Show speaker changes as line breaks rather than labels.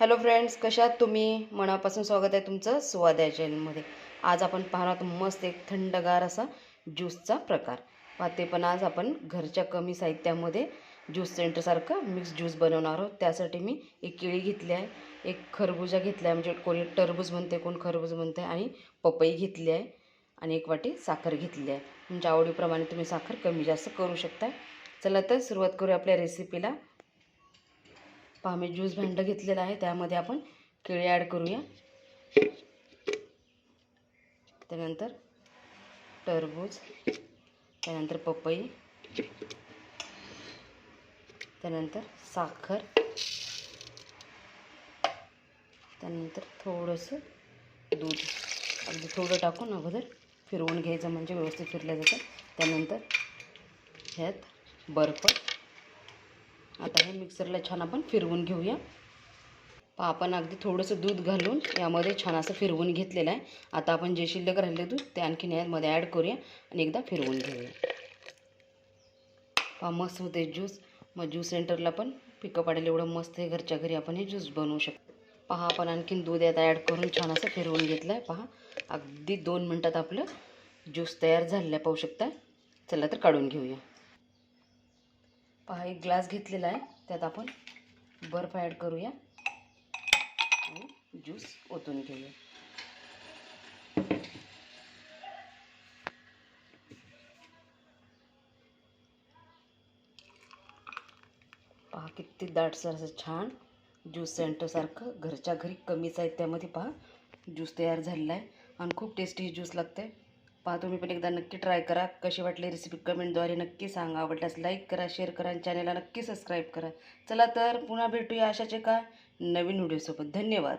Hello friends, कशा आहात तुम्ही? मनापासून स्वागत आहे तुमचं स्वाद या चॅनलमध्ये. आज आपण पाहणार आहोत मस्त एक थंडगार असा ज्यूसचा प्रकार. ते पण आज आपण घरच्या कमी साहित्यामध्ये ज्यूस सेंटरसारखं मिक्स ज्यूस बनवणार आहोत. त्यासाठी मी एक केळी घेतली आहे, एक खरबुजा घेतला आहे, म्हणजे कोणी टरबूज म्हणते, कोण खरबूज म्हणते, आणि पपई घेतली आहे, आणि एक वाटी साखर घेतली आहे. म्हणजे आवडीप्रमाणे तुम्ही साखर कमी जास्त करू शकता. चला तर सुरुवात करूया आपल्या रेसिपीला. पहा, मी ज्यूस भांडं घेतलेलं आहे, त्यामध्ये आपण केळी ॲड करूया. त्यानंतर टरबूज, त्यानंतर पपई, त्यानंतर साखर, त्यानंतर थोडंसं दूध, अगदी थोडं टाकून अगोदर फिरवून घ्यायचं, म्हणजे व्यवस्थित फिरलं जातं. त्यानंतर ह्यात बर्फ. आता हे मिक्सरला छान आपण फिरवून घेऊया. पहा, आपण अगदी थोडंसं दूध घालून यामध्ये छान असं फिरवून घेतलेलं आहे. आता आपण जे शिल्लक राहिले दूध ते आणखीन यामध्ये ॲड करूया आणि एकदा फिरवून घेऊया. पहा, मस्त होते ज्यूस. मग ज्यूस सेंटरला पण पिकं पाडेल एवढं मस्त आहे. घरच्या घरी आपण हे ज्यूस बनवू शकतो. पहा, आपण आणखीन दूध यात ॲड करून छान असं फिरवून घेतलं आहे. पहा, अगदी 2 मिनटात आपलं ज्यूस तयार झालेलं आहे, पाहू शकता. चला तर काढून घेऊया. पहा, एक ग्लास घेतलेला आहे, त्यात आपण बर्फ ॲड करूया आणि ज्यूस ओतून घेऊया. पहा, किती दाटसर असं छान ज्यूस सेंटरसारखं घरच्या घरी कमी साहित्यामध्ये पहा ज्यूस तयार झालेला आहे, आणि खूप टेस्टी ज्यूस लागते. पहा, तुम्ही पण एकदा नक्की ट्राय करा. कशी वाटली रेसिपी कमेंटद्वारे नक्की सांगा. आवडल्यास लाईक करा, शेअर करा आणि चॅनलला नक्की सबस्क्राईब करा. चला तर पुन्हा भेटूया अशाच एका नवीन व्हिडिओसोबत. धन्यवाद.